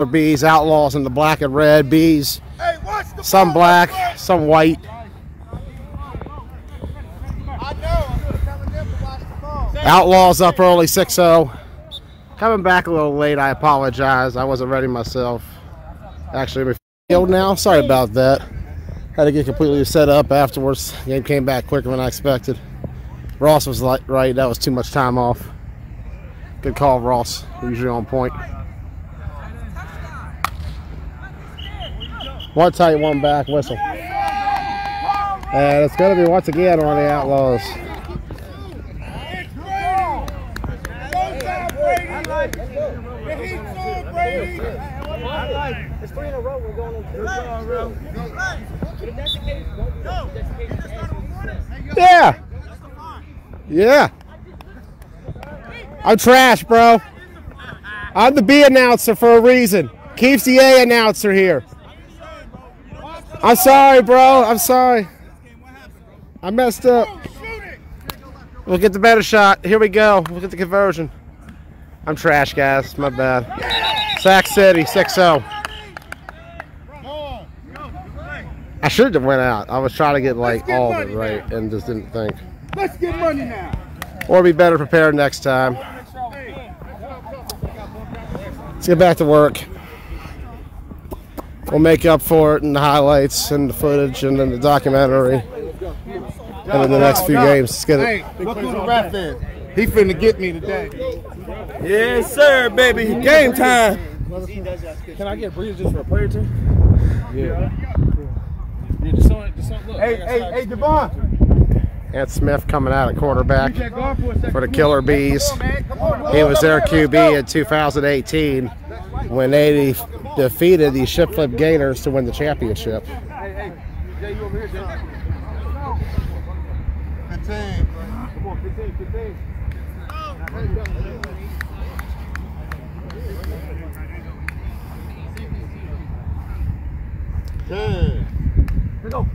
Bees, Outlaws in the black and red. Bees, some black, some white. Outlaws up early, 6-0. Coming back a little late, I apologize. I wasn't ready myself. Actually, I'm field now. Sorry about that. Had to get completely set up afterwards. The game came back quicker than I expected. Ross was right. That was too much time off. Good call, Ross. Usually on point. One tight, one back, whistle. And it's going to be once again on the Outlaws. It's 3 in a row. We're going on 2. Yeah. Yeah. I'm trash, bro. I'm the B announcer for a reason. Keeps the A announcer here. I'm sorry, bro. I'm sorry. I messed up. We'll get the better shot. Here we go. We'll get the conversion. I'm trash, guys. My bad. Sac City, 6-0. I should have went out. I was trying to get like all of it right and just didn't think. Let's get money now. Or be better prepared next time. Let's get back to work. We'll make up for it in the highlights and the footage and then the documentary. And in the next few games, let's get it. Hey, look who the ref is. He finna get me today. Yes, sir, baby. Game time. Can I get breathers just for a play or two? Yeah. Hey, Devon. Ant Smith coming out at quarterback for the Killer Bees. He was their QB in 2018 when they defeated the Ship Flip Gainers to win the championship. Hey, Jay, you over here, Jay. 15. Come on, 15. Good. Let's go.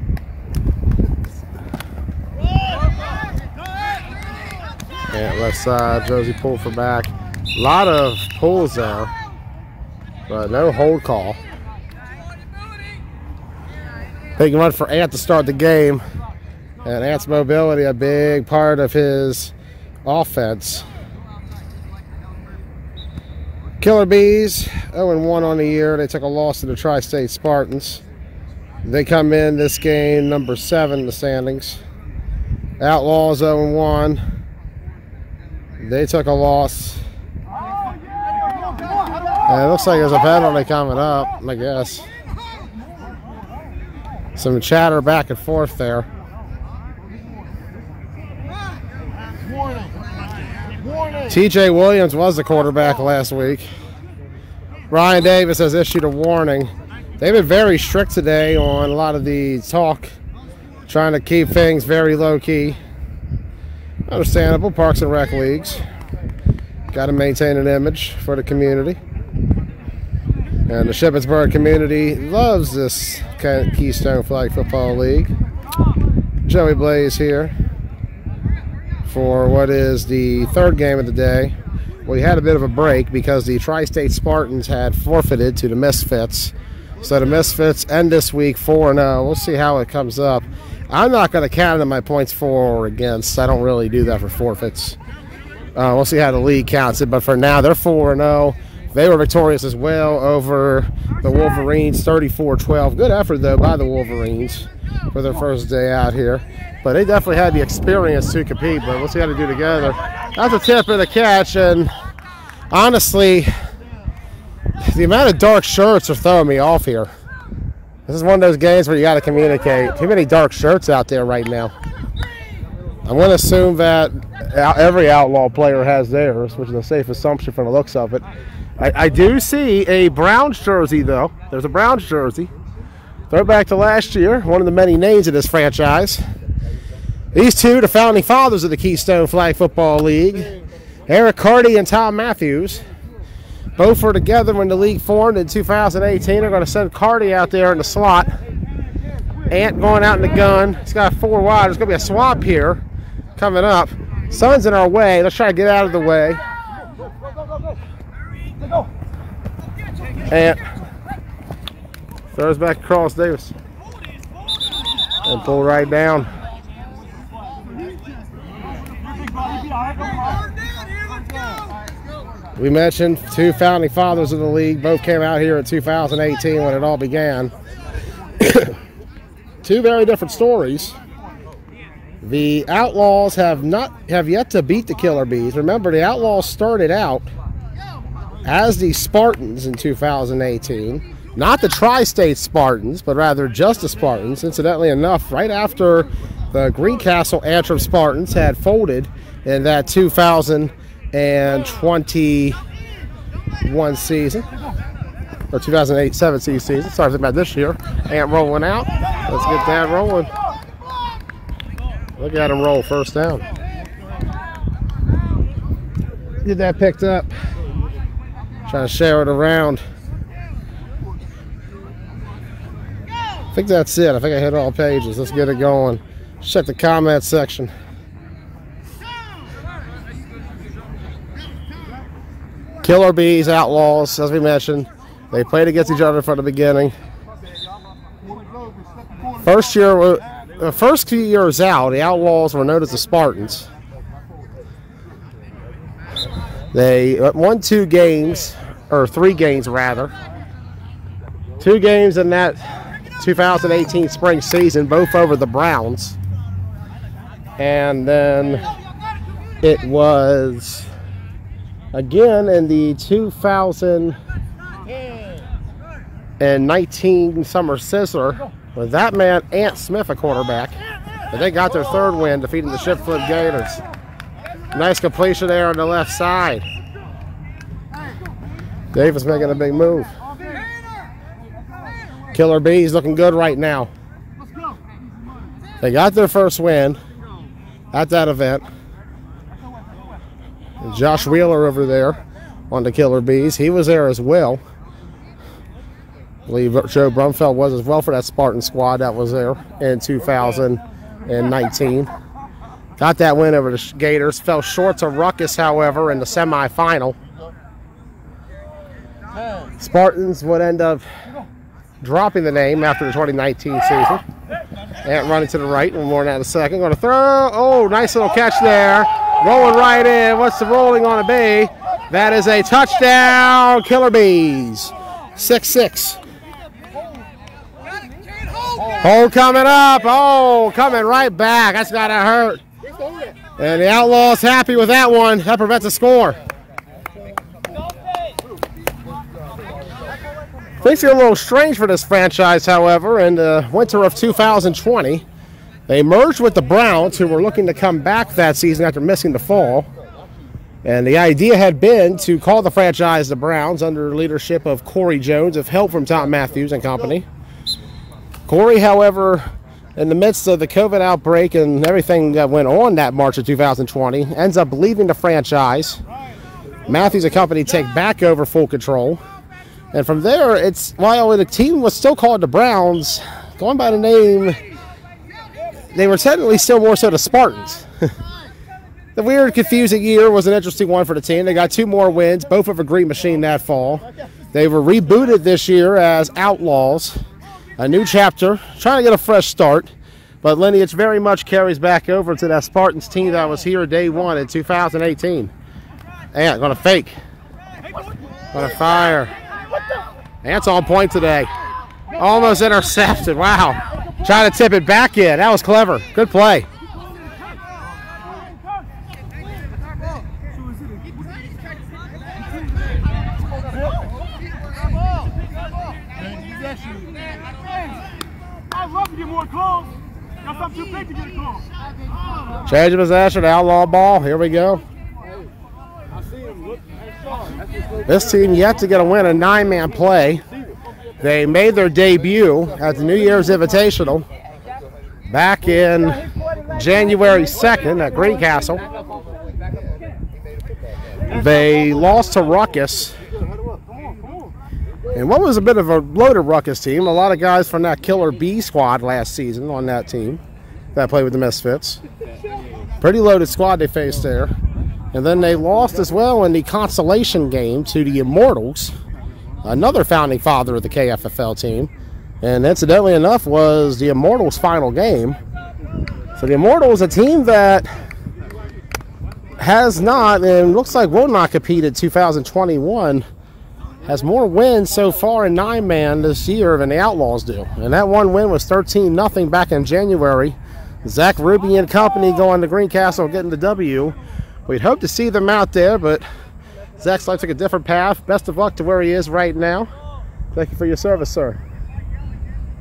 And left side, Josie pulled for back. A lot of pulls there, but no hold call. Big run for Ant to start the game. And Ant's mobility, a big part of his offense. Killer Bees, 0-1 on the year. They took a loss to the Tri-State Spartans. They come in this game number 7 in the standings. Outlaws 0-1. They took a loss. And it looks like there's a penalty coming up, I guess. Some chatter back and forth there. TJ Williams was the quarterback last week. Ryan Davis has issued a warning. They've been very strict today on a lot of the talk, trying to keep things very low-key. Understandable, Parks and Rec leagues. Got to maintain an image for the community. And the Shippensburg community loves this kind of Keystone Flag Football League. Joey Blaze here for what is the 3rd game of the day. We had a bit of a break because the Tri-State Spartans had forfeited to the Misfits. So the Misfits end this week 4-0. We'll see how it comes up. I'm not going to count in my points for or against. I don't really do that for forfeits. We'll see how the league counts it. But for now, they're 4-0. They were victorious as well over the Wolverines, 34-12. Good effort, though, by the Wolverines for their first day out here. But they definitely had the experience to compete. But we'll see how they do together. That's a tip and a catch. And honestly, the amount of dark shirts are throwing me off here. This is one of those games where you got to communicate. Too many dark shirts out there right now. I'm going to assume that every Outlaw player has theirs, which is a safe assumption from the looks of it. I do see a Browns jersey, though. There's a Browns jersey. Throwback to last year, one of the many names of this franchise. These two, the founding fathers of the Keystone Flag Football League, Eric Carty and Tom Matthews. Both were together when the league formed in 2018. They're going to send Carty out there in the slot. Ant going out in the gun. He's got 4 wide. There's going to be a swap here coming up. Sun's in our way. Let's try to get out of the way. And throws back across Davis. And pull right down. We mentioned two founding fathers of the league. Both came out here in 2018 when it all began. Two very different stories. The Outlaws have yet to beat the Killer Bees. Remember, the Outlaws started out as the Spartans in 2018. Not the Tri-State Spartans, but rather just the Spartans. Incidentally enough, right after the Greencastle Antrim Spartans had folded in that 2021 season, or 2008-17 season. Sorry about this year. Ant rolling out. Let's get that rolling. Look at him roll, first down. Get that picked up. Trying to share it around. I think that's it. I think I hit all pages. Let's get it going. Check the comment section. Killer Bees, Outlaws, as we mentioned. They played against each other from the beginning. First year, the first few years out, the Outlaws were known as the Spartans. They won 2 games, or 3 games rather. 2 games in that 2018 spring season, both over the Browns. And then it was again in the 2019 Summer Sizzler with that man, Ant Smith, a quarterback. But they got their 3rd win, defeating the Shipfoot Gators. Nice completion there on the left side. Davis making a big move. Killer Bees looking good right now. They got their first win at that event. And Josh Wheeler over there on the Killer Bees. He was there as well. I believe Joe Brumfeld was as well for that Spartan squad that was there in 2019. Got that win over the Gators. Fell short to Ruckus, however, in the semifinal. Spartans would end up dropping the name after the 2019 season. Ant running to the right. One more in a second. Going to throw. Oh, nice little catch there. Rolling right in. What's the rolling on a B? That is a touchdown. Killer Bees. 6-6. Hold coming up. Oh, coming right back. That's got to hurt. And the Outlaws happy with that one. That prevents a score. Things get a little strange for this franchise, however. In the winter of 2020, they merged with the Browns, who were looking to come back that season after missing the fall. And the idea had been to call the franchise the Browns under leadership of Corey Jones, with help from Tom Matthews and company. Corey, however, in the midst of the COVID outbreak and everything that went on that March of 2020, ends up leaving the franchise. Matthews and company take back over full control. And from there, while the team was still called the Browns, going by the name, they were technically still more so the Spartans. The weird, confusing year was an interesting one for the team. They got 2 more wins, both of a Green Machine that fall. They were rebooted this year as Outlaws, a new chapter, trying to get a fresh start. But lineage very much carries back over to that Spartans team that was here day 1 in 2018. Ant going to fake. Going to fire. Ant's on point today. Almost intercepted. Wow. Trying to tip it back in. That was clever. Good play. Change of possession. Outlaw ball. Here we go. This team yet to get a win, a 9-man play. They made their debut at the New Year's Invitational back in January 2nd at Greencastle. They lost to Ruckus. And what was a bit of a loaded Ruckus team. A lot of guys from that Killer B squad last season on that team that played with the Misfits. Pretty loaded squad they faced there. And then they lost as well in the consolation game to the Immortals another founding father of the KFFL team. And incidentally enough, was the Immortals' final game. So the Immortals, a team that has not, and looks like will not compete in 2021, has more wins so far in 9-man this year than the Outlaws do. And that one win was 13-0 back in January. Zach Ruby and company going to Greencastle getting the W. We'd hope to see them out there, but Zach's like to take a different path. Best of luck to where he is right now. Thank you for your service, sir.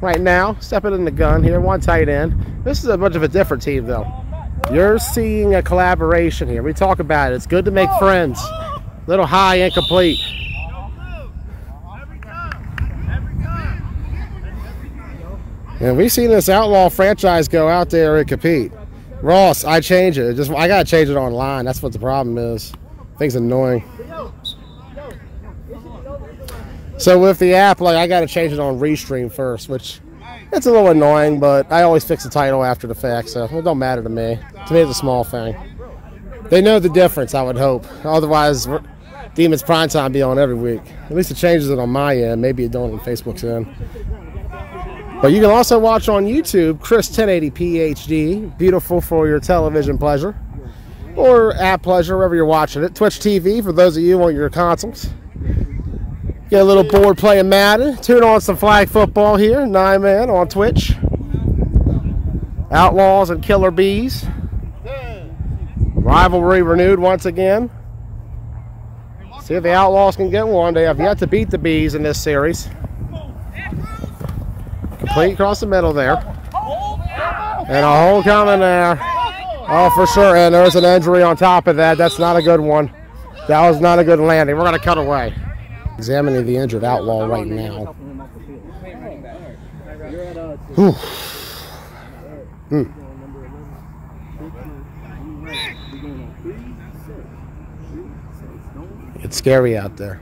Right now, stepping in the gun here, one tight end. This is a much of a different team, though. You're seeing a collaboration here. We talk about it. It's good to make friends. Little high, incomplete. And we've seen this Outlaw franchise go out there and compete. Ross, I change it. I gotta change it online. That's what the problem is. Thing's annoying. So with the app, like, I gotta change it on Restream first, which it's a little annoying, but I always fix the title after the fact, so it don't matter to me. To me, it's a small thing. They know the difference, I would hope. Otherwise, Demons Primetime be on every week. At least it changes it on my end. Maybe it don't on Facebook's end. But you can also watch on YouTube, Chris 1080p HD. Beautiful for your television pleasure. Or app pleasure, wherever you're watching it. Twitch TV for those of you on your consoles. Get a little bored playing Madden. Tune on some flag football here. 9-man on Twitch. Outlaws and Killer Bees. Rivalry renewed once again. See if the Outlaws can get one. They have yet to beat the Bees in this series. Complete across the middle there. And a hole coming there. Oh, for sure. And there's an injury on top of that. That's not a good one. That was not a good landing. We're going to cut away. Examining the injured Outlaw right now. It's scary out there.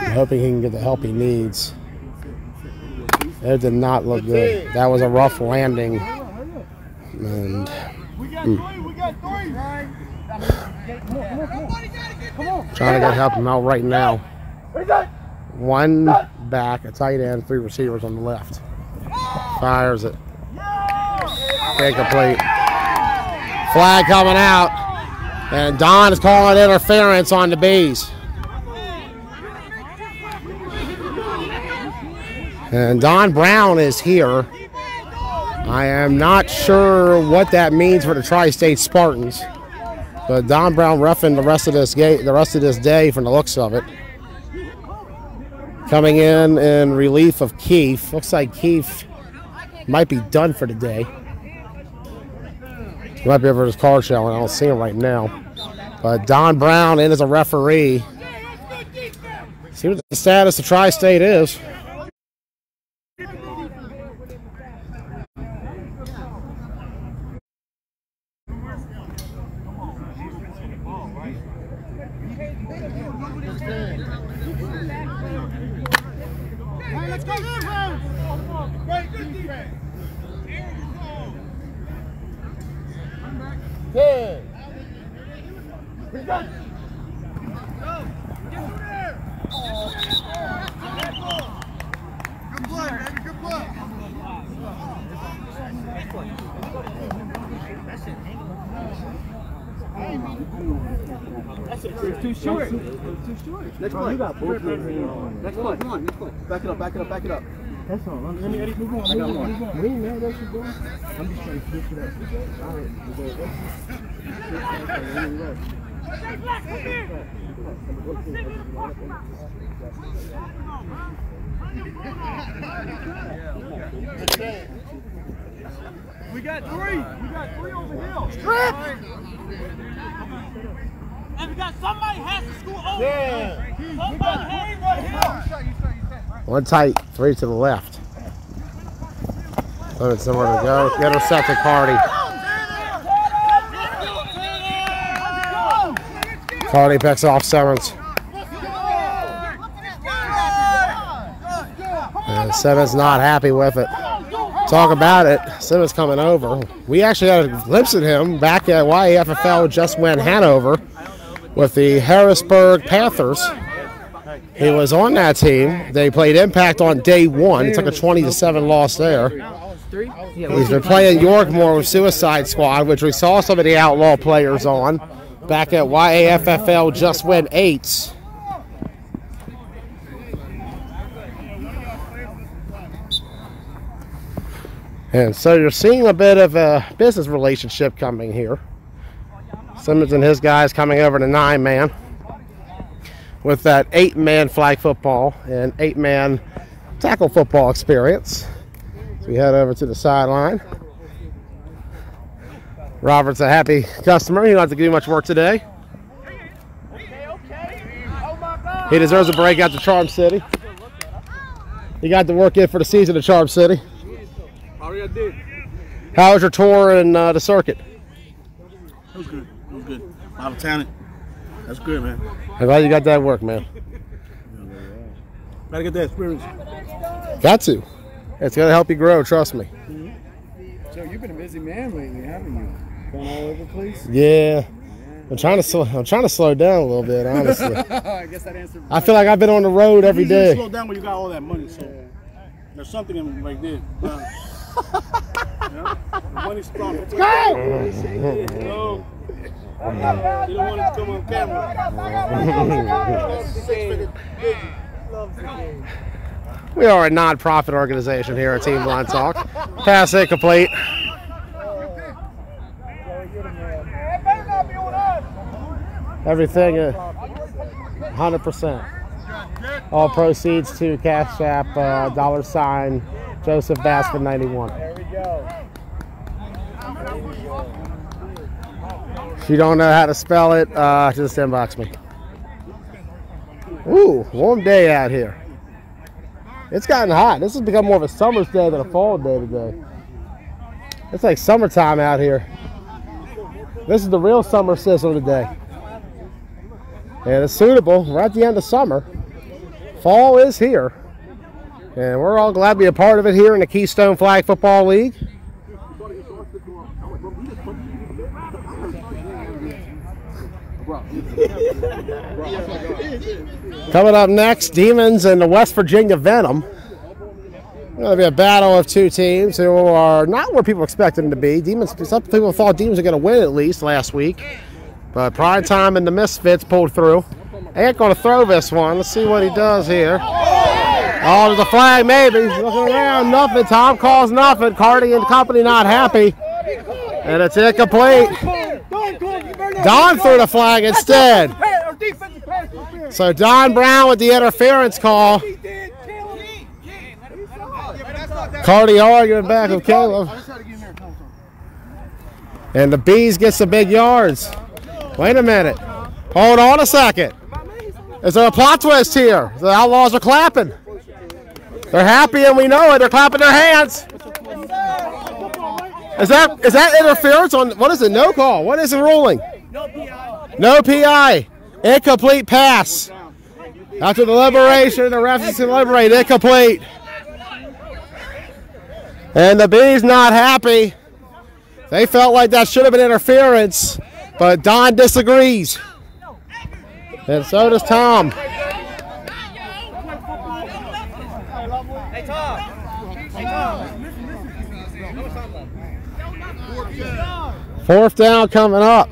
I'm hoping he can get the help he needs. It did not look good. That was a rough landing. And trying to help him out right now. One back, a tight end, 3 receivers on the left. Fires it. Incomplete. Flag coming out. And Don is calling interference on the Bees. And Don Brown is here. I am not sure what that means for the Tri-State Spartans. But Don Brown roughing the rest of this day from the looks of it. Coming in relief of Keith. Looks like Keith might be done for the day. He might be over his car show, and I don't see him right now. But Don Brown in as a referee. See what the status of Tri-State is. It's too short. Next play. Next play. Come on. Next play. Back it up. Back it up. That's all. Let me Eddie, move on. I got one. We ain't mad at you, boy. I'm just trying to switch it up. All right. We got 3. Over here. Strip! And we got somebody has to score over. Yeah. Somebody has to. One tight, 3 to the left. So it's somewhere to go. Intercepted Cardi. Cardi picks off Simmons. And Simmons not happy with it. Talk about it. Simmons coming over. We actually had a glimpse at him back at YAFFL just when Hanover. with the Harrisburg Panthers. He was on that team. They played Impact on day one. It took a 20-7 loss there. He's been playing Yorkmore with Suicide Squad, which we saw some of the Outlaw players on back at YAFFL Just Win 8s. And so you're seeing a bit of a business relationship coming here. Simmons and his guys coming over to 9-man with that 8-man flag football and 8-man tackle football experience. So we head over to the sideline. Robert's a happy customer. He don't have to do much work today. He deserves a break out to Charm City. He got to work in for the season at Charm City. How was your tour in the circuit? It was good. It was good. A lot of talent. That's good, man. I'm glad you got that work, man. Gotta get that experience. Got to. It's gonna help you grow. Trust me. So you've been a busy man lately, haven't you? Going all over the place. Yeah. I'm trying to slow down a little bit, honestly. I guess that answered. I feel like I've been on the road every Usually day. slow down when you got all that money, so there's something in right there. The money's strong. Let's go! You don't want it to come on camera. We are a non-profit organization here at Team Blind Talk. Pass incomplete. Everything 100%. All proceeds to Cash App $ Joseph Bassford 91. There we go. If you don't know how to spell it, just inbox me. Ooh, warm day out here. It's gotten hot. This has become more of a summer's day than a fall day today. It's like summertime out here. This is the real summer sizzle today. And it's suitable. We're at the end of summer. Fall is here. And we're all glad to be a part of it here in the Keystone Flag Football League. Coming up next, Demons and the West Virginia Venom. It's going to be a battle of two teams who are not where people expected them to be. Demons. Some people thought Demons were going to win at least last week. But Pride Time and the Misfits pulled through. Ain't going to throw this one. Let's see what he does here. Oh, there's a flag maybe. Looking around, nothing. Tom calls nothing. Cardi and company not happy. And it's incomplete. Don threw the flag instead. So Don Brown with the interference call. Cardi arguing back with Caleb. And the Bees get some big yards. Wait a minute. Hold on a second. Is there a plot twist here? The Outlaws are clapping. They're happy and we know it. They're clapping their hands. Is that interference on, what is it? No call. What is the ruling? No PI. Incomplete pass. After deliberation, the refs is deliberate. Incomplete. And the Bees not happy. They felt like that should have been interference, but Don disagrees. And so does Tom. Hey, Tom. Hey, Tom. Fourth down coming up.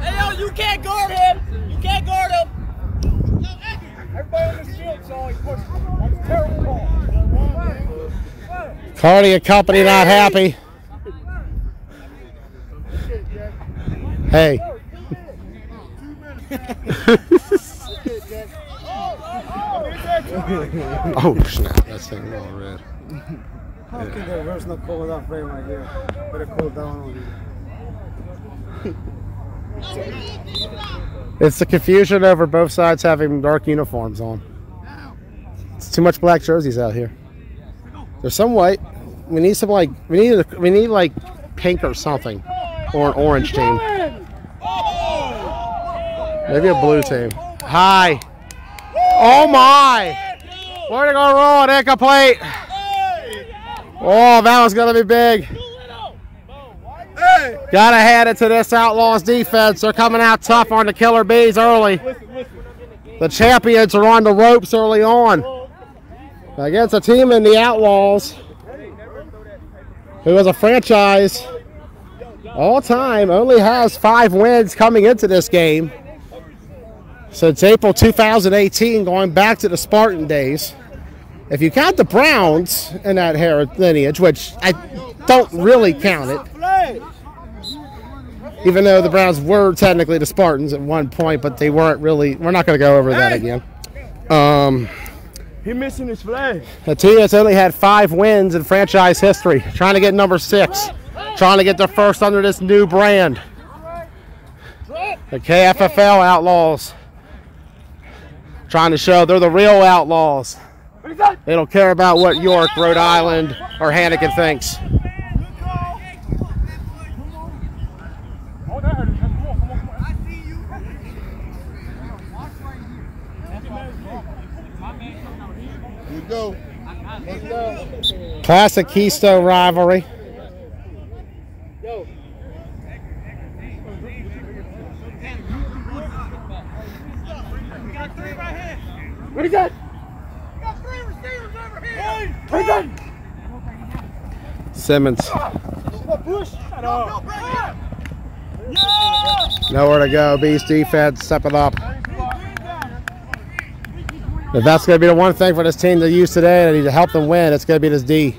Hey, yo, you can't guard him. You can't guard him. Everybody on this field saw he pushed. That's a terrible call. Cardi and company not happy. Hey. Oh snap! That thing all red. I don't think the reverse not cool enough frame right here. Better cool down on it. It's the confusion over both sides having dark uniforms on. It's too much black jerseys out here. There's some white. We need some like we need like pink or something, or an orange team. Maybe a blue team. Hi. Oh my! Where'd it go wrong? Incomplete. Oh, that was gonna be big. Hey! Gotta hand it to this Outlaws defense. They're coming out tough on the Killer Bees early. The champions are on the ropes early on. Against a team in the Outlaws who is a franchise all-time, only has 5 wins coming into this game since April 2018, going back to the Spartan days. If you count the Browns in that lineage, which I don't really count it, even though the Browns were technically the Spartans at one point, but they weren't really. We're not going to go over that again. He missing his flag. A team that's only had 5 wins in franchise history, trying to get number 6, trying to get their first under this new brand. The KFFL Outlaws, trying to show they're the real Outlaws. They don't care about what York, Rhode Island, or Hannigan thinks. Go. Let's go. Classic Keystone rivalry. What is that? Simmons. Nowhere to go. Beast defense stepping up. If that's going to be the one thing for this team to use today, they need to help them win, it's going to be this D.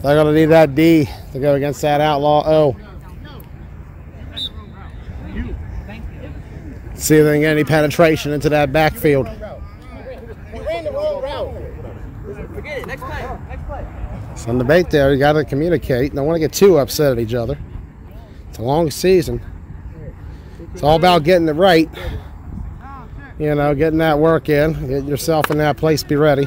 They're going to need that D to go against that Outlaw O. See if they can get any penetration into that backfield. Some debate there. You got to communicate. Don't want to get too upset at each other. It's a long season. It's all about getting it right. You know, getting that work in, getting yourself in that place, be ready.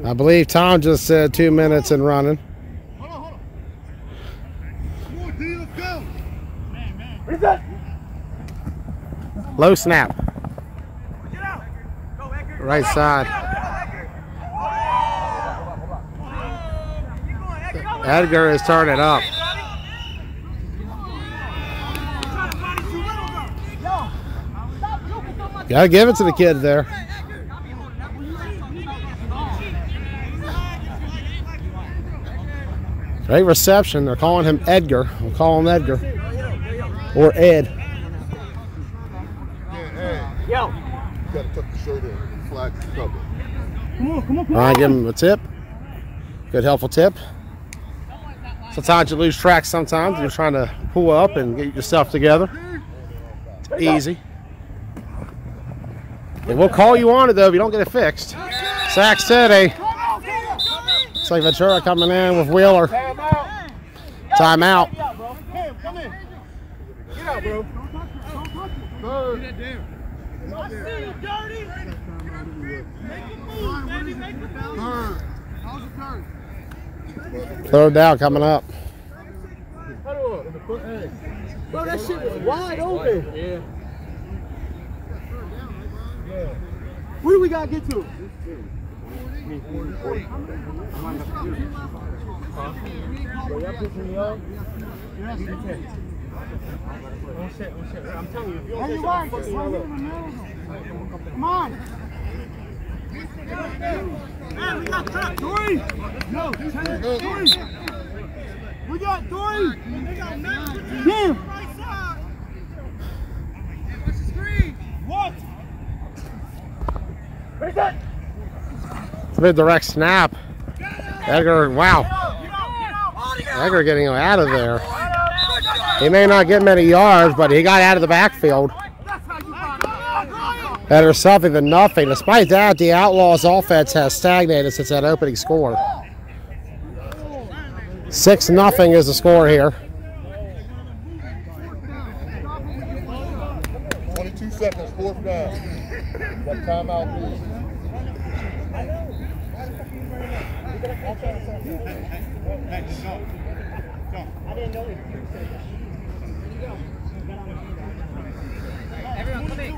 I believe Tom just said 2 minutes and running. Low snap. Right side. Edgar is turning up. Gotta give it to the kid there. Great reception. They're calling him Edgar. We'll call him Edgar. Or Ed. Yo. You gotta tuck the shirt in. Flag cover. Come on. Ryan, give him a tip. Good, helpful tip. Sometimes you lose track sometimes. You're trying to pull up and get yourself together. It's easy. They will call you on it, though, if you don't get it fixed. Sac City. Looks like Ventura coming in with Wheeler. Timeout. Come in. Get out, bro. I see you, dirty. Make a move, baby. Make a move. Third down coming up. Bro, that shit was wide open. Yeah. Where do we gotta get to? I'm telling you, if you don't take that fucking come on. Hey, we got track 3. No, 3. We got 3. Damn. What's the screen? What? Where's that? It's a bit direct snap. Edgar, wow. Edgar getting out of there. He may not get many yards, but he got out of the backfield. Better something than nothing. Despite that, the Outlaws offense has stagnated since that opening score. 6-0 is the score here. 22 seconds, 4th down. What timeout, please? Everyone, come in.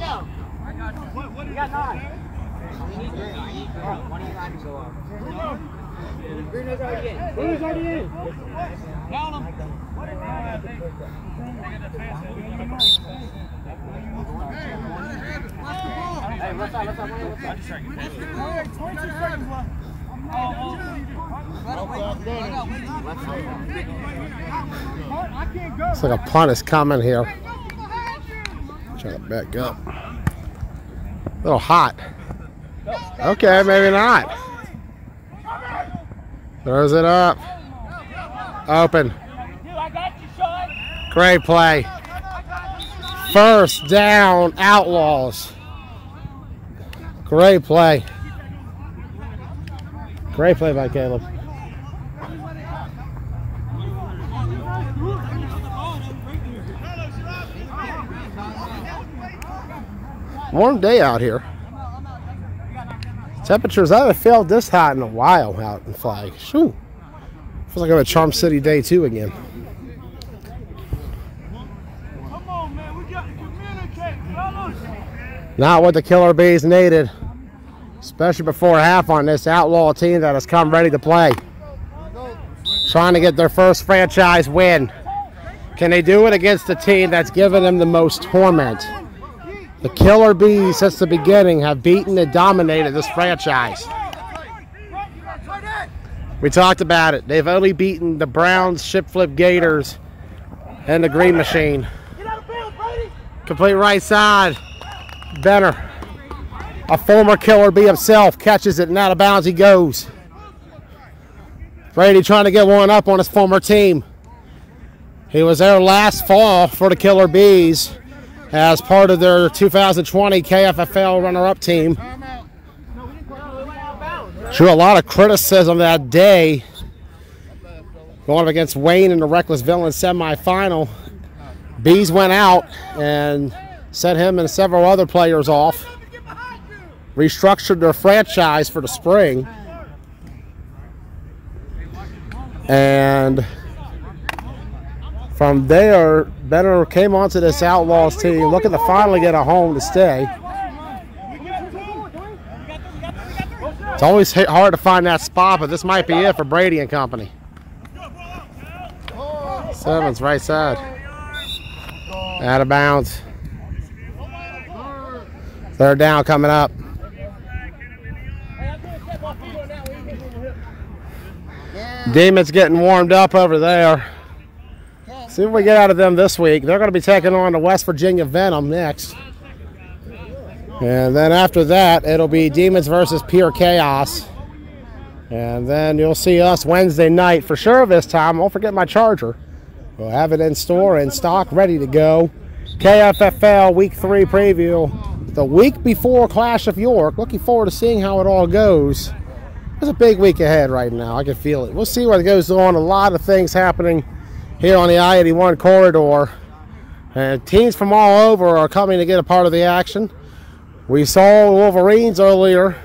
Down. What do you got 9? Looks like a punt is coming here. Trying to back up. A little hot. Okay, maybe not. Throws it up. Open. Great play. First down, Outlaws. Great play. Great play by Caleb. Warm day out here. Temperatures, I haven't felt this hot in a while out in Flag. Shoo. Feels like I'm at Charm City Day 2 again. Come on, man. We got to communicate, fellas. Not what the Killer Bees needed, especially before half on this Outlaw team that has come ready to play. Trying to get their first franchise win. Can they do it against the team that's given them the most torment? The Killer Bees, since the beginning, have beaten and dominated this franchise. We talked about it. They've only beaten the Browns, Ship Flip Gators, and the Green Machine. Complete right side. Benner, a former Killer Bee himself, catches it and out of bounds he goes. Brady trying to get one up on his former team. He was there last fall for the Killer Bees as part of their 2020 KFFL runner-up team. Drew a lot of criticism that day going up against Wayne in the Reckless Villain semifinal. Bees went out and sent him and several other players off. Restructured their franchise for the spring. And from there, Benner came onto this Outlaws team looking to finally get a home to stay. It's always hard to find that spot, but this might be it for Brady and company. Simmons, right side. Out of bounds. Third down coming up. Demons getting warmed up over there. See what we get out of them this week. They're going to be taking on the West Virginia Venom next. And then after that, it'll be Demons versus Pure Chaos. And then you'll see us Wednesday night for sure this time. Don't forget my charger. We'll have it in store, in stock, ready to go. KFFL Week 3 preview. The week before Clash of York. Looking forward to seeing how it all goes. There's a big week ahead right now. I can feel it. We'll see what goes on. A lot of things happening here on the I-81 corridor. And teams from all over are coming to get a part of the action. We saw Wolverines earlier,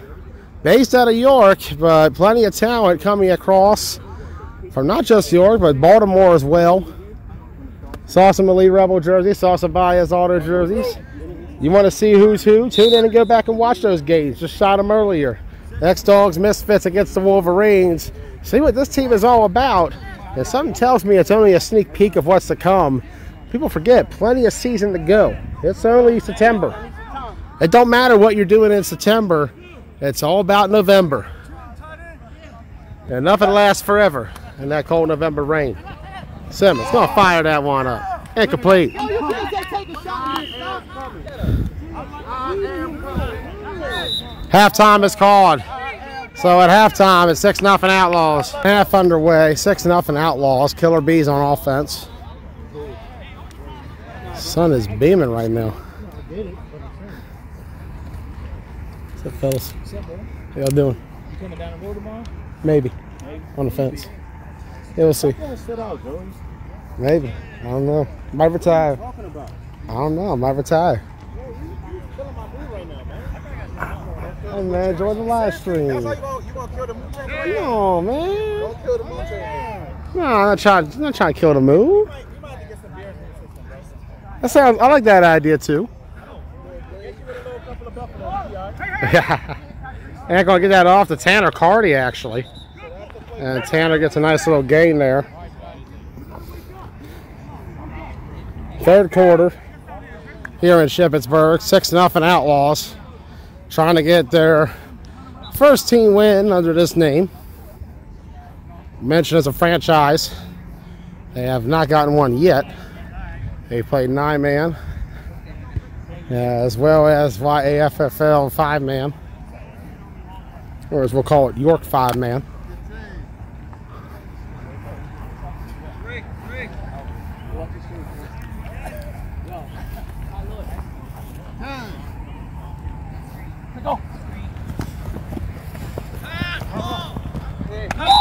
based out of York, but plenty of talent coming across from not just York, but Baltimore as well. Saw some Elite Rebel jerseys, saw some Baez Auto jerseys. You want to see who's who? Tune in and go back and watch those games. Just shot them earlier. X-Dogs Misfits against the Wolverines. See what this team is all about. And something tells me it's only a sneak peek of what's to come. People forget, plenty of season to go. It's only September. It don't matter what you're doing in September. It's all about November. And nothing lasts forever in that cold November rain. Simmons going to fire that one up. Incomplete. Halftime is called. So at halftime, it's 6-0 Outlaws. Half underway, 6-0 Outlaws. Killer Bees on offense. Sun is beaming right now. What's up, fellas? What's up, bro? How y'all doing? You coming down the road tomorrow? Maybe. On the fence. Yeah, we'll see. Maybe. I don't know. Might retire. I don't know. I might retire. Hey man, enjoy the live stream. You want to kill the moon? No, man. Don't kill the moon. No, I'm not trying to kill the moon. That sounds. I like that idea too. Ain't gonna get that off to Tanner Carty, actually. And Tanner gets a nice little gain there. Third quarter here in Shippensburg. 6-0 Outlaws. Trying to get their first team win under this name. Mentioned as a franchise. They have not gotten one yet. They played 9-man. As well as YAFFL 5-man. Or as we'll call it, York 5-man.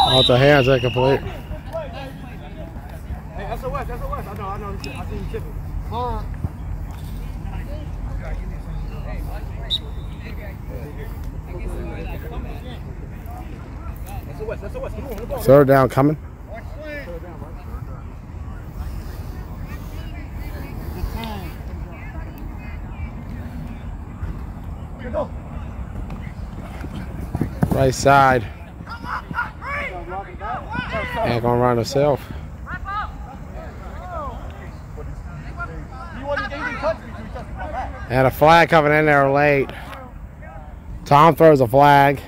Off the hands, incomplete. Hey, that's the West. I know. I see him chipping. That's the West. Come on. Third down coming. Right side. Ain't gonna run himself. And a flag coming in there late. Tom throws a flag.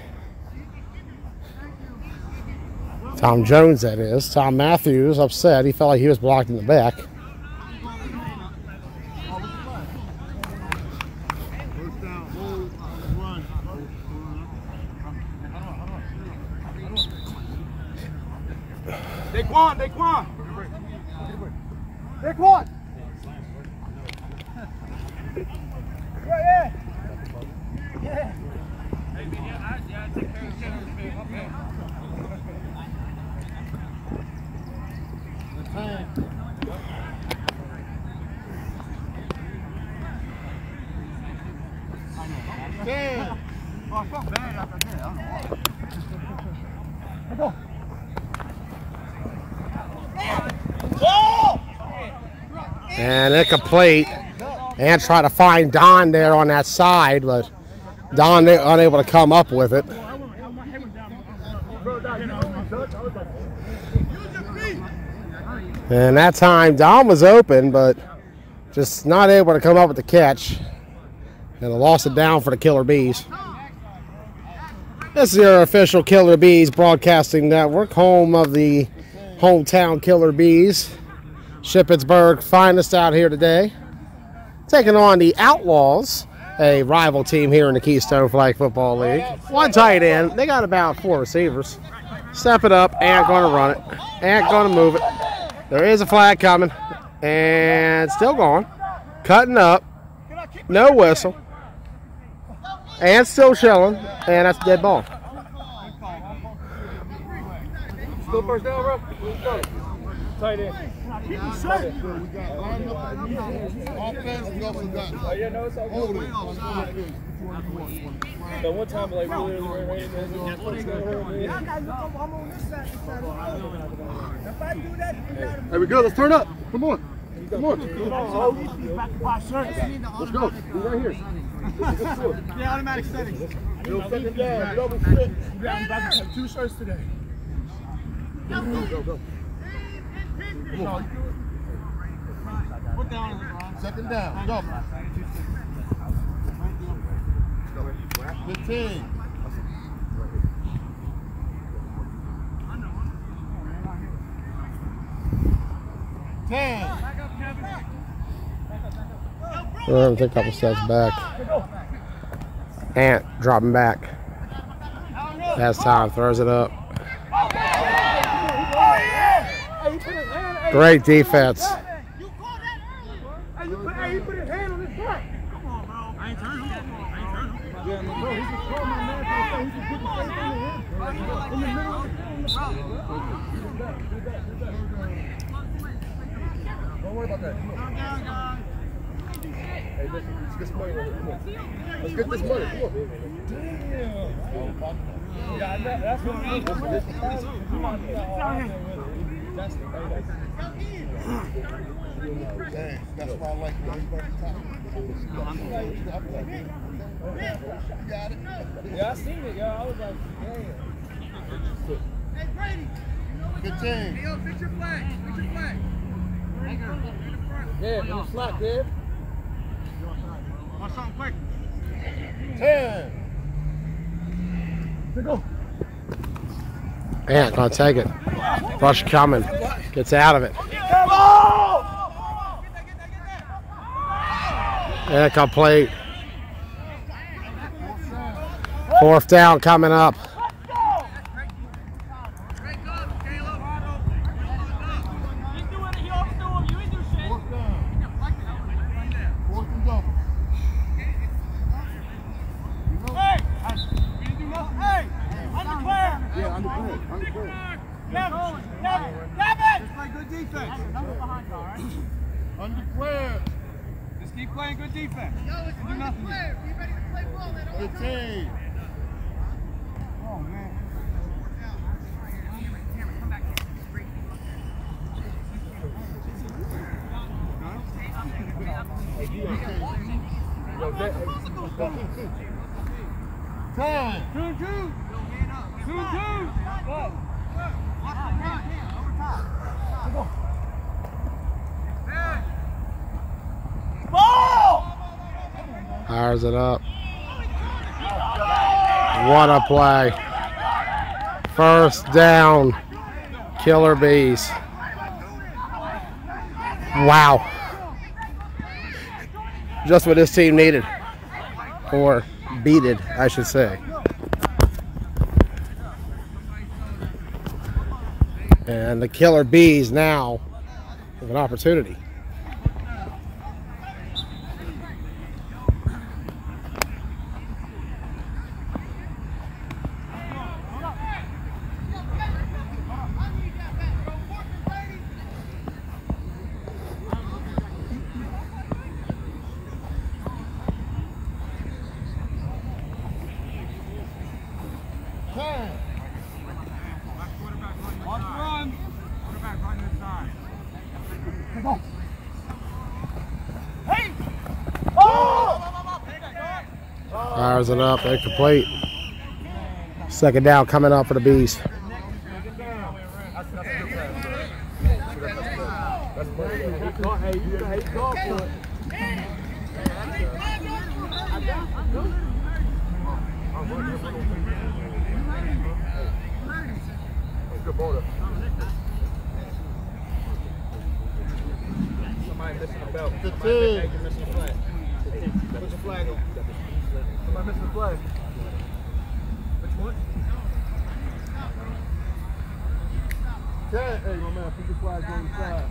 Tom Jones, that is. Tom Matthews upset. He felt like he was blocked in the back. Daquan! Yeah. And incomplete. And try to find Don there on that side, but Don unable to come up with it. And that time Don was open, but just not able to come up with the catch. And lost it down for the Killer Bees. This is your official Killer Bees broadcasting network, home of the hometown Killer Bees. Shippensburg finest out here today. Taking on the Outlaws, a rival team here in the Keystone Flag Football League. One tight end. They got about 4 receivers. Step it up. Ain't going to run it. Ain't going to move it. There is a flag coming. And still going. Cutting up. No whistle. And still shelling. And that's a dead ball. Still first down, bro? Tight end. Offense, we also got holding. So one time, like, Hey, we good. Let's turn up. Come on. Let's go. We're right here. Yeah, automatic settings. Second down. Double stick. Have 2 shirts today. Go. Come on. What down is it, Ron? Second down. Go. 15. We're going to take a couple steps back. Ant dropping back. That's time. Throws it up. Great defense. Hey, you put his hand on his back. Come on, bro. I ain't turning him. Yeah, no, he just called my man for the he just put the face on him. In the middle of Don't worry about that. Come on. Hey, listen, let's get some money. Come on. Let's get this money. Come on. Damn. Yeah, that's what I'm doing. Come on, Dang, that's why I like everybody top. Yeah, I seen it, yo. I was like, damn. Hey, Brady. Good team. Hey, yo, fix your flag. Fix your flag. Yeah, in the slot, Dave. Want something quick? 10. Go. Man, gonna take it. Rush coming. Gets out of it. Yeah, complete. 4th down coming up. Undeclared. Just keep playing good defense. Yo, it's undeclared. Be ready to play ball. Good team. Oh, man. Ten. 2-2. 2-2. Go. Fires it up. What a play. 1st down. Killer Bees. Wow. Just what this team needed. Or beated, I should say. And the Killer Bees now have an opportunity. Fires it up, incomplete. 2nd down coming up for the Bees. Somebody missing the belt. Good Somebody team. missing the flag. Put the flag on. Somebody missing the flag. Which one? 10. Hey, my man, put the flag on the side.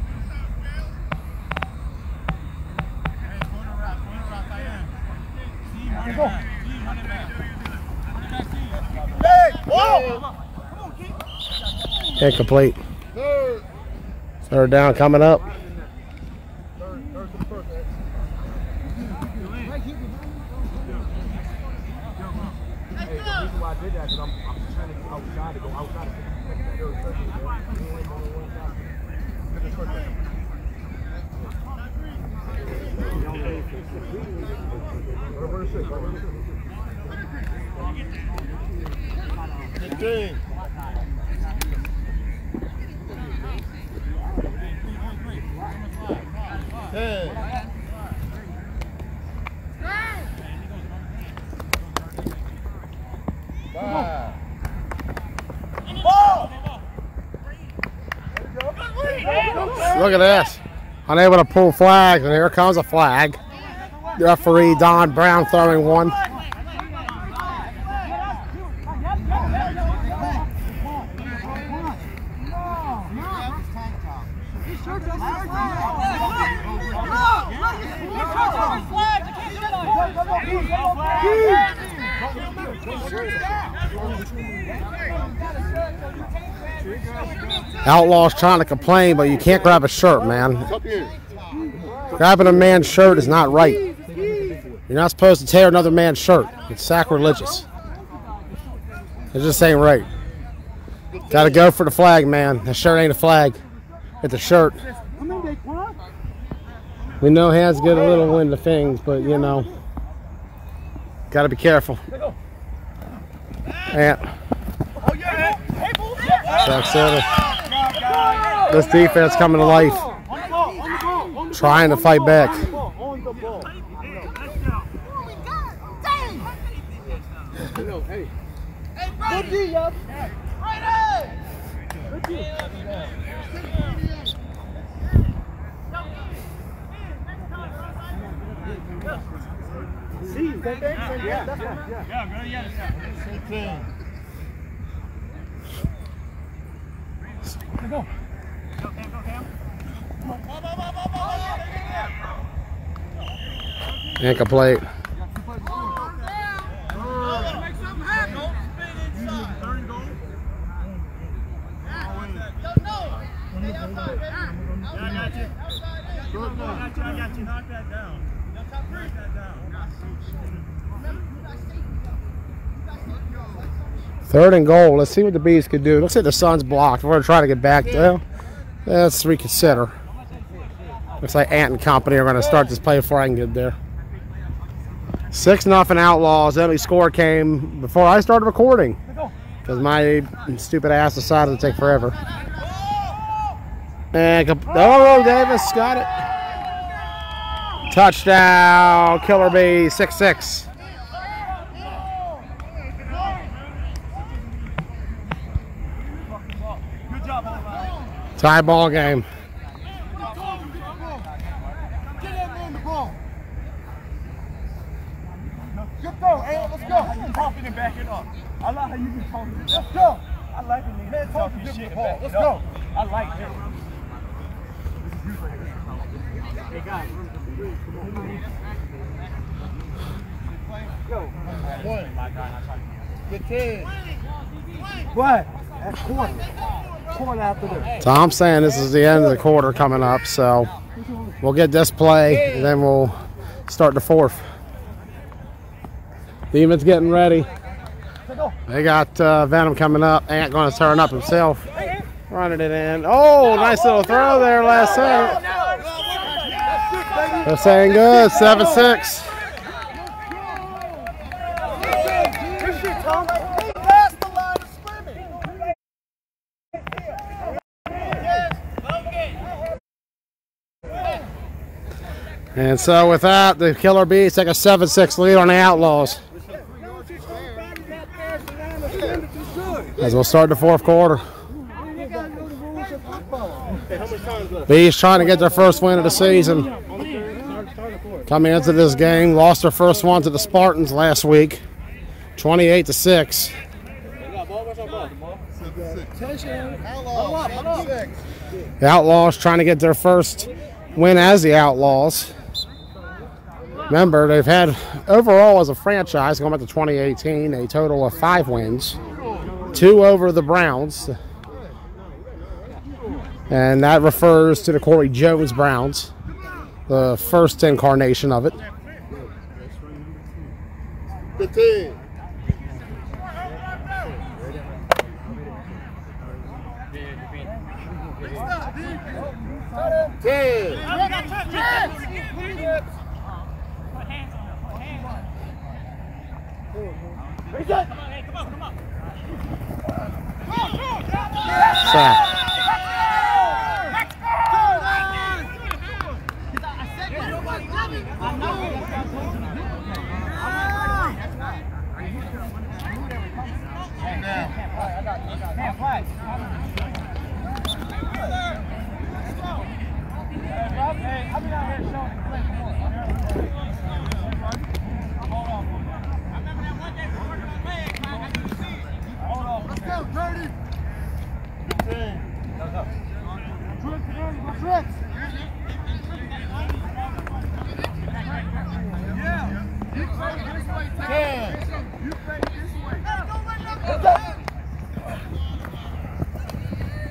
Incomplete. 3rd. 3rd down coming up. Hey, the reason why I did that is I'm trying to go outside to go outside. Good team. 10. Look at this. Unable to pull flags, and here comes a flag. Referee Don Brown throwing one. Outlaws trying to complain, but you can't grab a shirt, man. Grabbing a man's shirt is not right. You're not supposed to tear another man's shirt. It's sacrilegious. It just ain't right. Got to go for the flag, man. That shirt ain't a flag. It's a shirt. We know hands get a little wind of things, but you know. Got to be careful. And checks in. This defense coming to life. Trying to fight back. Incomplete. Third and goal. Let's see what the Bees could do. Looks like the Suns blocked. We're going to try to get back there. Let's reconsider. Looks like Ant and company are going to start this play before I can get there. 6-0 Outlaws. The only score came before I started recording because my stupid ass decided to take forever. And oh, Davis got it. Touchdown, Killer Bee, 6-6. Tie ball game. Let's go, Ant, let's go. You talking and back it up. I like how you be talking. Let's go. I like when you head talking shit and back. Let's go. I like that. Hey guys, come on. Go. Good 10. What? That's quarter. Quarter after this. So I'm saying this is the end of the quarter coming up, so we'll get this play and then we'll start the fourth. Demons getting ready. They got Venom coming up. Ant going to turn up himself. Running it in. Oh, nice little throw there last second. They're saying good. 7-6. And so with that, the Killer Bees take a 7-6 lead on the Outlaws. As we'll start the fourth quarter. Bees trying to get their first win of the season. Coming into this game, lost their first one to the Spartans last week, 28-6. The Outlaws trying to get their first win as the Outlaws. Remember, they've had overall as a franchise going back to 2018 a total of 5 wins, 2 over the Browns, and that refers to the Corey Jones Browns, the first incarnation of it. Good team. Sack.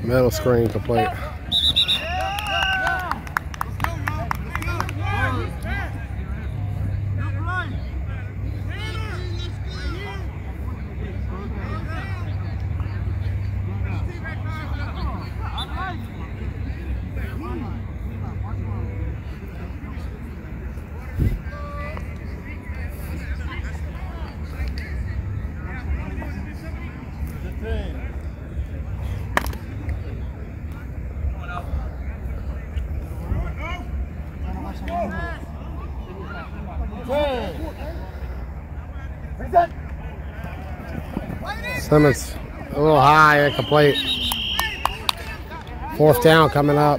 Middle screen complete. Simmons a little high, incomplete. 4th down coming up.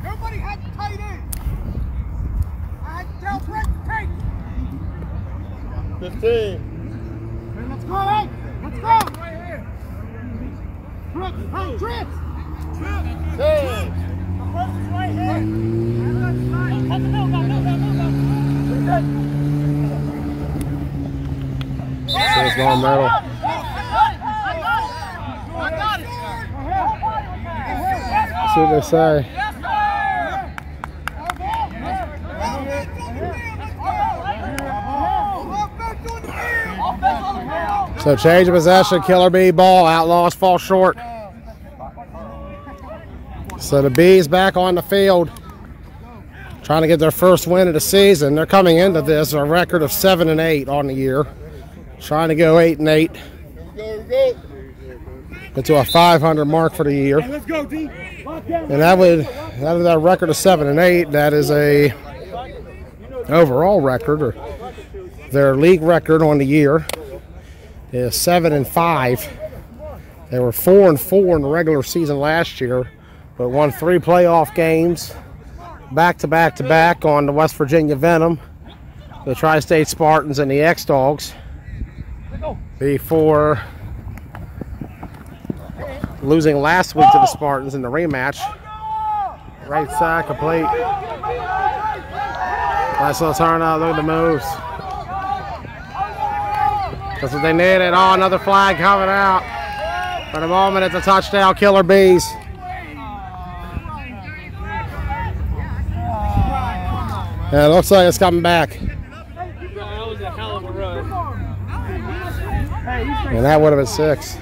Everybody had to tight end. I had to tell Brett to take. 15. Let's go, hey! Let's go! Right here. Trips, hey, trips! 10. Right here. Says long middle. See what they say. So change of possession, Killer Bee ball, Outlaws fall short. So the Bees back on the field, trying to get their first win of the season. They're coming into this a record of 7-8 on the year, trying to go 8-8. Get to a 500 mark for the year. Let's go, D. And that would, out of that record of 7-8, that is a overall record, or their league record on the year is 7-5. They were 4-4 in the regular season last year, but won 3 playoff games back to back on the West Virginia Venom, the Tri-State Spartans, and the X-Dogs before losing last week to the Spartans in the rematch. Right side complete. Nice little turnout. Look at the moves. That's what they needed. Oh, another flag coming out. For the moment, it's a touchdown, Killer Bees. Yeah, it looks like it's coming back. That was a hell of a run. And that would have been 6.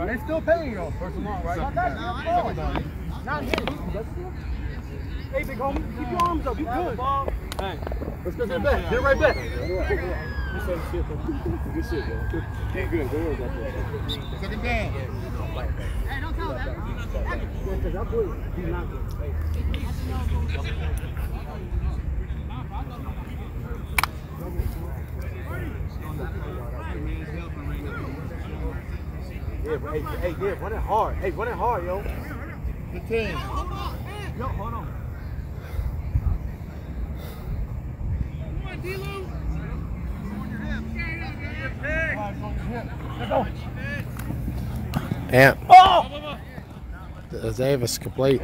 They're still paying you. First and long, right? Not hit. Hey, big homie, keep your arms up. You good? Hey, Let's go get back. Get right back. good shit, bro. Ain't good. Don't worry about that. Second down. Hey, don't tell them. Hey, run it hard. Hey, run it hard, yo. 15. Yo, hold on. Come on, D-Lou. And Davis complete.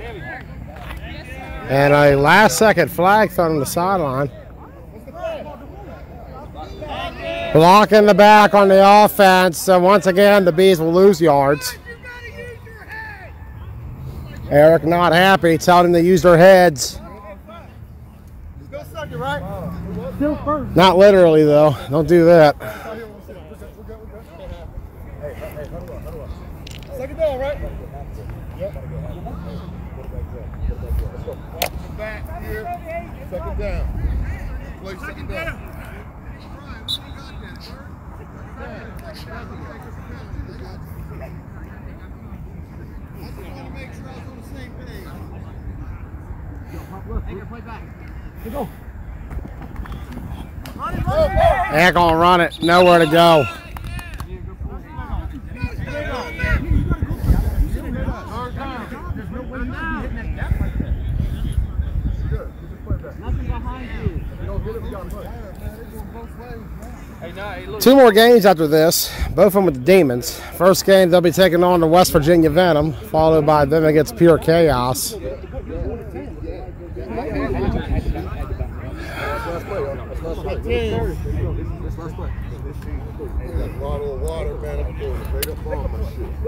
And a last-second flag thrown on the sideline. Blocking the back on the offense. So once again, the Bees will lose yards. Eric not happy, telling them to use their heads. Still second, right? Still first. Not literally, though. Don't do that. Second down, right? Back here. Second down. Play second down. They're going to run it. Nowhere to go. Two more games after this, both of them with the Demons. First game, they'll be taking on the West Virginia Venom, followed by them against Pure Chaos. A bottle of water, man. I'm doing it right up on my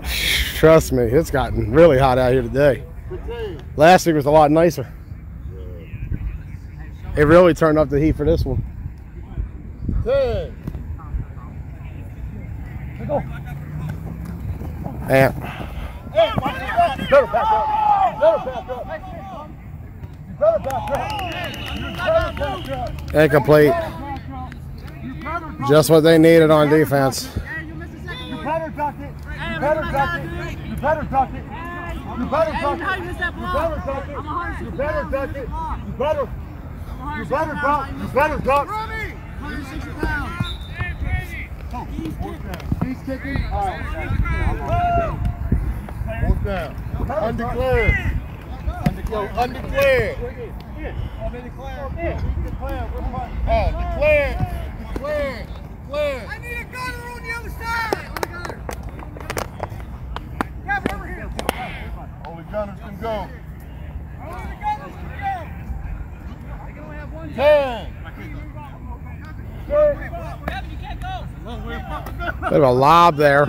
shit. Trust me, it's gotten really hot out here today. Last week was a lot nicer. It really turned up the heat for this one. 10. And Hey, watch this back. You better back up. You better back up. You better back up. You better back up. incomplete. Just what they needed on defense. You better duck it. You better duck it. You better duck it. You better duck it. You better duck it. You better duck it. You better. You better duck. You better duck. 160 pounds. He's kicking. All right. Fourth down. Undeclared. Undeclared. Oh, declared. Declared. Declared. I need a gunner on the other side. Yeah, over here. Only gunners can go. Only the gunners can go. They can only have one. 10. You can't go. Bit of a lob there.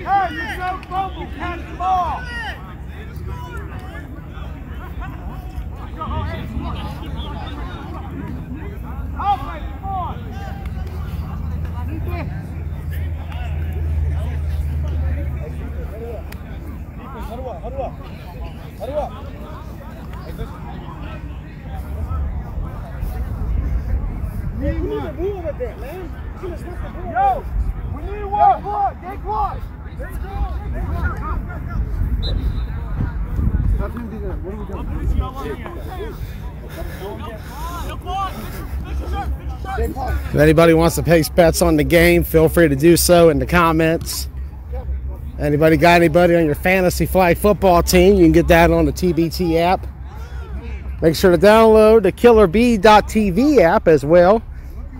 Hey, you're so fumble. Catch the ball. I'll fight the ball. Huddle up. We need to move with that, man. Yo, we need one. Get close. If anybody wants to place bets on the game, feel free to do so in the comments. Anybody got anybody on your fantasy flag football team, you can get that on the TBT app. Make sure to download the KillerB.tv app as well.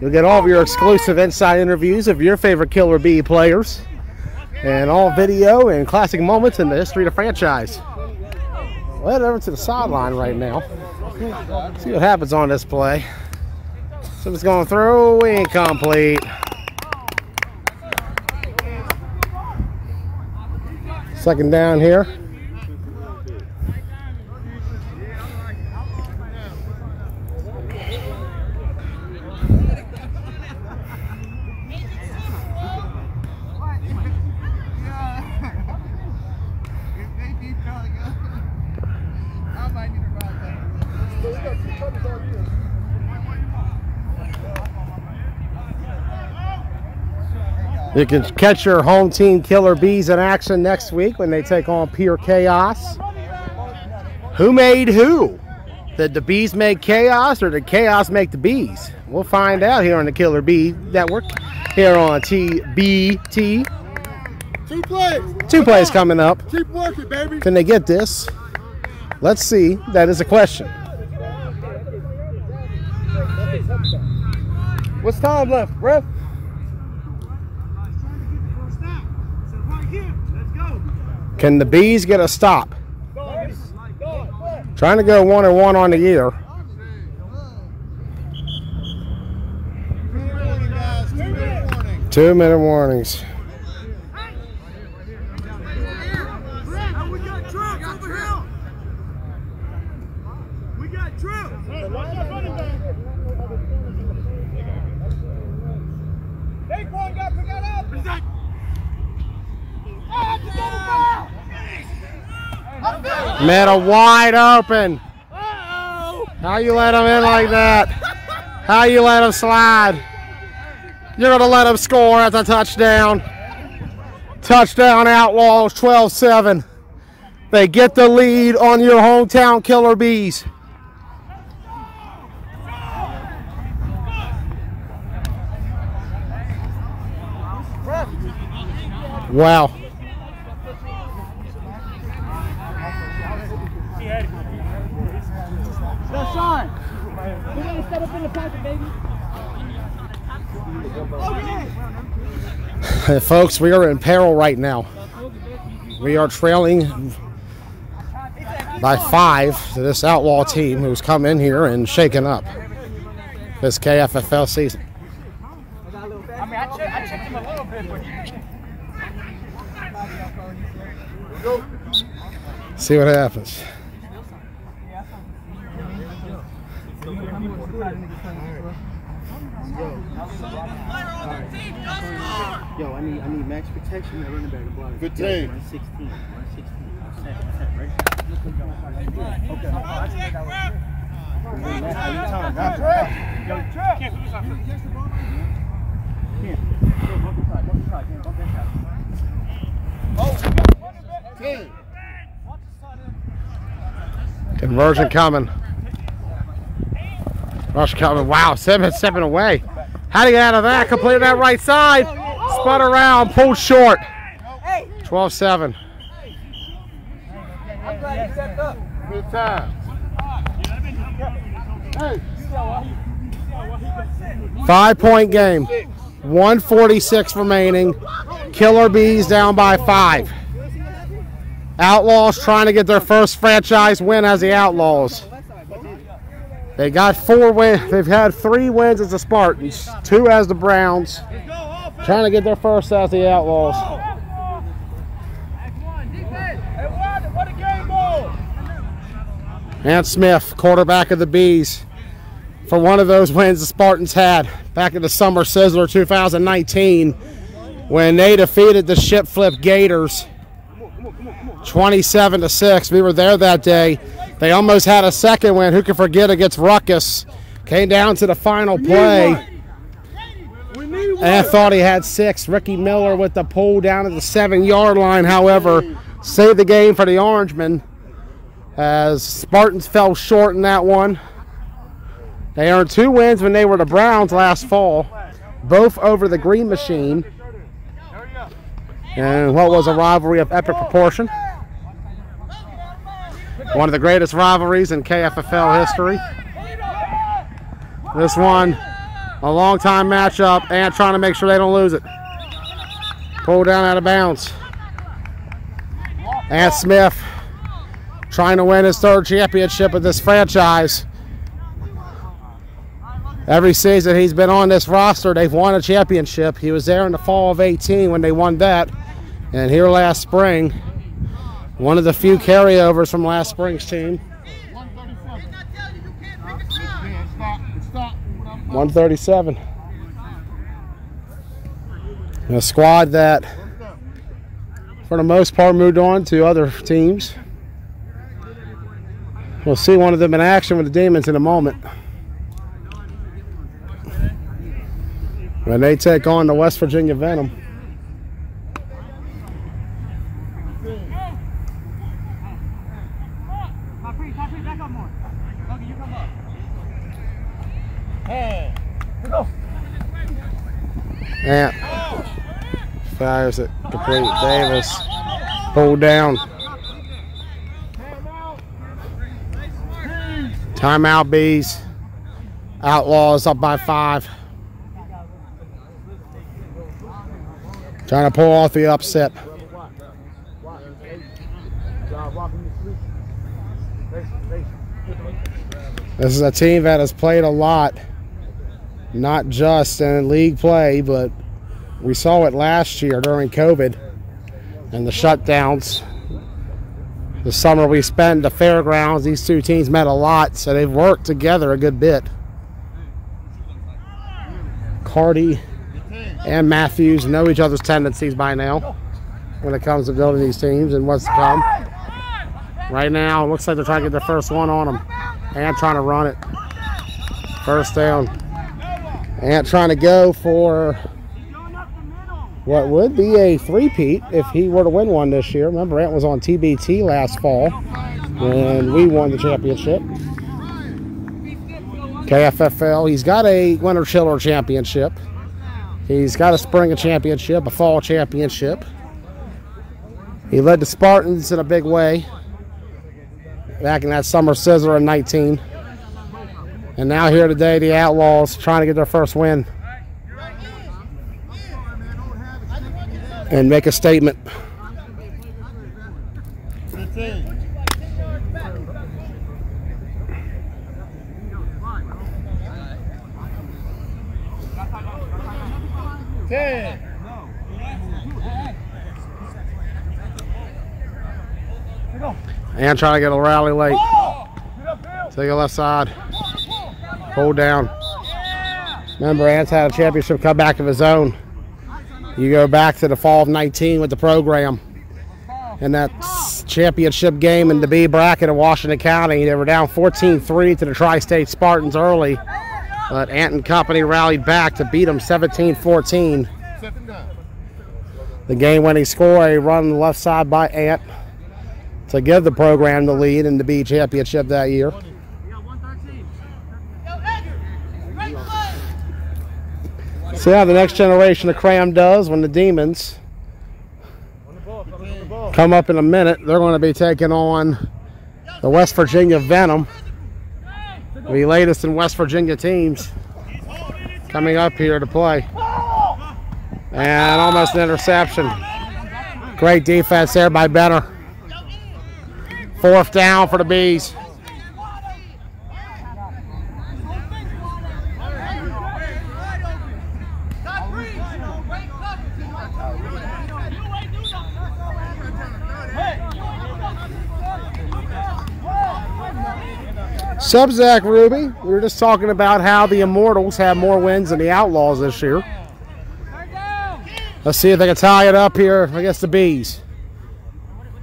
You'll get all of your exclusive inside interviews of your favorite Killer Bee players and all video and classic moments in the history of the franchise. We'll head over to the sideline right now. See what happens on this play. So it's going through, incomplete. Second down here. You can catch your home team Killer Bees in action next week when they take on Pure Chaos. Who made who? Did the Bees make Chaos or did Chaos make the Bees? We'll find out here on the Killer Bee Network here on TBT. 2 plays. 2 plays coming up. Keep working, baby. Can they get this? Let's see. That is a question. What's time left, ref? Can the Bees get a stop? Trying to go 1-1 on the year. 2-minute warnings. We got Trips over here. We got Trips. Daquan got picked up. Middle wide open. How you let him in like that? How you let him slide? You're going to let him score at the touchdown. Touchdown Outlaws, 12-7. They get the lead on your hometown Killer Bees. Wow. Sean, we gotta step up in the pocket, baby. Hey, folks, we are in peril right now. We are trailing by 5 to this Outlaw team who's come in here and shaken up this KFFL season. I mean, I checked him a little bit, but Go. See what happens. Yo, I need max protection and running back and block. 15. 116. 116. Set, right? Okay. Conversion coming. Rush coming. Wow, Simmons stepping away. How do you get out of that? Completed that right side. Spun around, pulled short. 12-7. I'm glad you stepped up. Good time. 5-point game. 1:46 remaining. Killer Bees down by 5. Outlaws trying to get their first franchise win as the Outlaws. They got 4 wins. They've had 3 wins as the Spartans, 2 as the Browns. Trying to get their first as the Outlaws. And Smith, quarterback of the Bees, for one of those wins the Spartans had back in the Summer Sizzler 2019 when they defeated the Ship Flip Gators 27-6. We were there that day. They almost had a second win. Who can forget against Ruckus? Came down to the final play and thought he had 6. Ricky Miller with the pull down at the 7-yard line, however, saved the game for the Orangemen as Spartans fell short in that one. They earned 2 wins when they were the Browns last fall, both over the Green Machine, and what was a rivalry of epic proportion. One of the greatest rivalries in KFFL history. This one, a long-time matchup, and trying to make sure they don't lose it. Pulled down out of bounds. And Smith trying to win his 3rd championship with this franchise. Every season he's been on this roster, they've won a championship. He was there in the fall of 18 when they won that. And here last spring, one of the few carryovers from last spring's team. 137. A squad that, for the most part, moved on to other teams. We'll see one of them in action with the Demons in a moment. When they take on the West Virginia Venom. And fires it complete. Davis pulled down. Timeout, Bees. Outlaws up by 5. Trying to pull off the upset. This is a team that has played a lot, not just in league play, but we saw it last year during COVID and the shutdowns. The summer we spent at the fairgrounds, these 2 teams met a lot, so they've worked together a good bit. Cardi and Matthews know each other's tendencies by now when it comes to building these teams and what's to come. Right now, it looks like they're trying to get their first one on them. Ant trying to run it. First down. Ant trying to go for what would be a 3-peat if he were to win one this year. Remember, Ant was on TBT last fall when we won the championship. KFFL, he's got a Winter Chiller championship. He's got a spring championship, a fall championship. He led the Spartans in a big way back in that Summer Sizzler in 19. And now here today, the Outlaws trying to get their first win and make a statement. 15. And trying to get a rally late. Take a left side. Hold down. Remember, Ant's had a championship comeback of his own. You go back to the fall of 19 with the program. In that championship game in the B bracket of Washington County, they were down 14-3 to the Tri-State Spartans early. But Ant and company rallied back to beat them 17-14. The game-winning score, a run on the left side by Ant to give the program the lead in the B championship that year. See how the next generation of Cram does when the Demons come up in a minute. They're going to be taking on the West Virginia Venom, the latest in West Virginia teams coming up here to play. And almost an interception. Great defense there by Benner. 4th down for the Bees. Zach Ruby, we were just talking about how the Immortals have more wins than the Outlaws this year. Let's see if they can tie it up here against the Bees.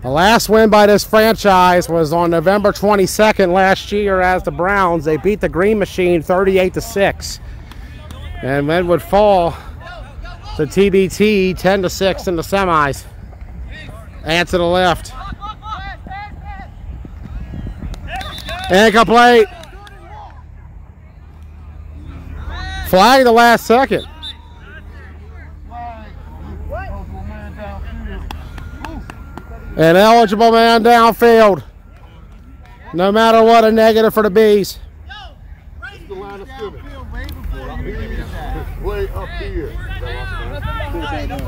The last win by this franchise was on November 22nd last year as the Browns. They beat the Green Machine 38-6. And then would fall to TBT 10-6 in the semis. And to the left. Incomplete. Flag the last second. An eligible man downfield. No matter what, a negative for the Bees. The line of scrimmage. Way up here.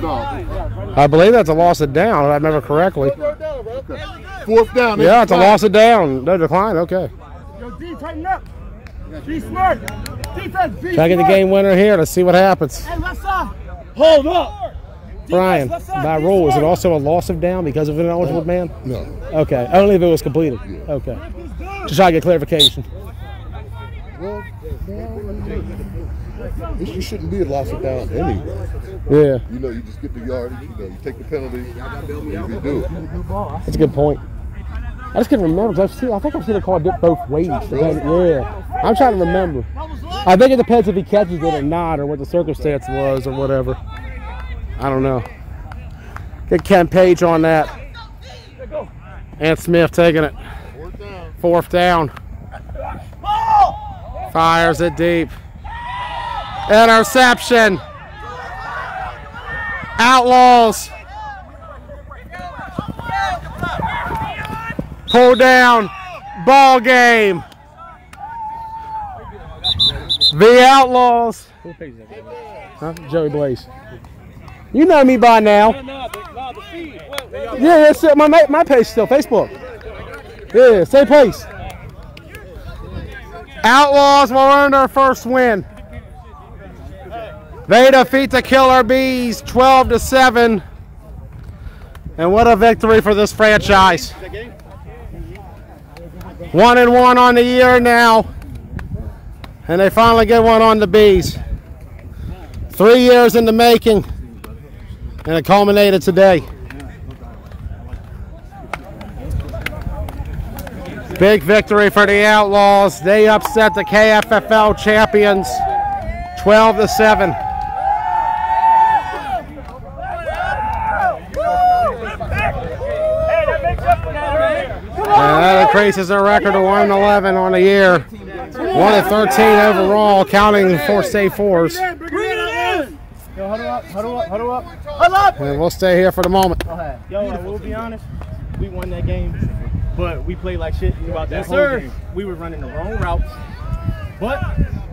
No. I believe that's a loss of down, if I remember correctly. 4th down. Yeah, it's a loss of down. No decline, okay. Yo, D, tighten up. Be smart. Defense, be Try to get the game winner here. Let's see what happens. Hey, left side. Hold up. Brian, by rule, is it also a loss of down because of an eligible man? No. Okay, only if it was completed. Okay. Just try to get clarification. Well, it shouldn't be a loss of down anyway. Yeah. You know, you just get the yardage, you take the penalty, and you do it. That's a good point. I just can't remember because I think I've seen it called both ways. Yeah. I'm trying to remember. I think it depends if he catches it or not, or what the circumstance was, or whatever. I don't know. Get Ken Page on that. Ant Smith taking it. 4th down. Fires it deep. Interception. Outlaws. Pull down. Ball game. The Outlaws. Huh? Joey Blaze. You know me by now. Yeah, it's my page still, Facebook. Yeah, same place. Outlaws will earn their first win. They defeat the Killer Bees 12-7. And what a victory for this franchise. 1-1 on the year now. And they finally get one on the Bees. 3 years in the making. And it culminated today. Big victory for the Outlaws. They upset the KFFL champions 12-7. And that increases their record to 1-11 on the year. 1-13 overall, counting 4 state fours. Yo, huddle up. And we'll stay here for the moment. Yo, we'll be honest, we won that game, but we played like shit throughout that whole game. We were running the wrong routes, but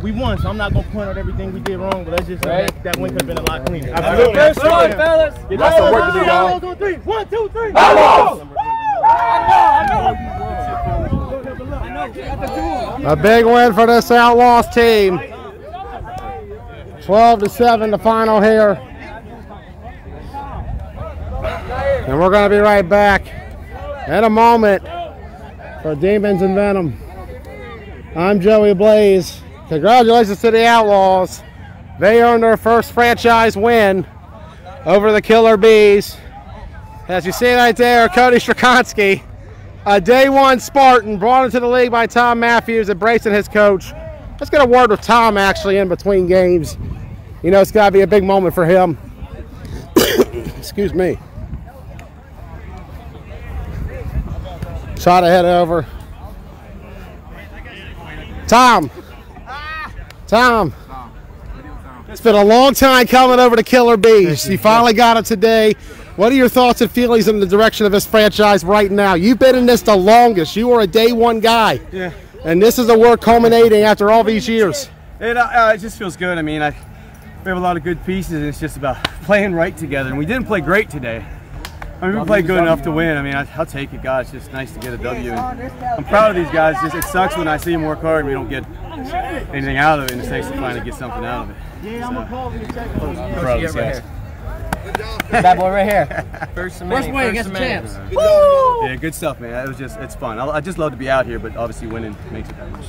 we won, so I'm not going to point out everything we did wrong, but let's just say that win could have been a lot cleaner. Absolutely. First one, fellas. Got some work to do, y'all. 1, 2, 3. 1, 2, 3. A big win for this Outlaws team. 12-7 the final here. And we're going to be right back in a moment for Demons and Venom. I'm Joey Blaze. Congratulations to the Outlaws. They earned their first franchise win over the Killer Bees. As you see right there, Cody Strakonski, a day one Spartan, brought into the league by Tom Matthews, embracing his coach. Let's get a word with Tom actually in between games. You know, it's got to be a big moment for him. Excuse me. Try to head over. Tom. It's been a long time coming over to Killer Bees. You finally got it today. What are your thoughts and feelings in the direction of this franchise right now? You've been in this the longest. You were a day one guy. Yeah. And this is the work culminating after all these years. It just feels good. I mean, we have a lot of good pieces, and it's just about playing right together. And we didn't play great today. I mean, we played good enough to win. I mean, I'll take it, God. It's just nice to get a W. And I'm proud of these guys. It sucks when I see them work hard and we don't get anything out of it, and it's nice to finally get something out of it. Yeah, I'm gonna call you. Proud of these guys. Bad boy right here. First win against the champs. Yeah, good stuff, man. It's fun. I just love to be out here, but obviously winning makes it that much.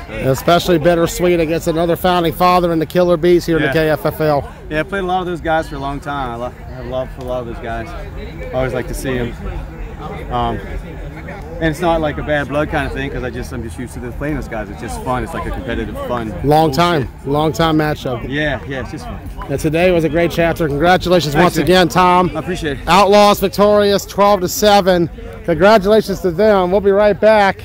Especially bittersweet against another founding father in the Killer Bees here in the KFFL. Yeah, I played a lot of those guys for a long time. I have love for a lot of those guys. I always like to see them. And it's not like a bad blood kind of thing because I'm just used to playing those guys. It's just fun. It's like a competitive fun. Long time matchup. Yeah, it's just fun. And today was a great chapter. Congratulations once again, Tom. I appreciate it. Outlaws victorious 12-7. Congratulations to them. We'll be right back.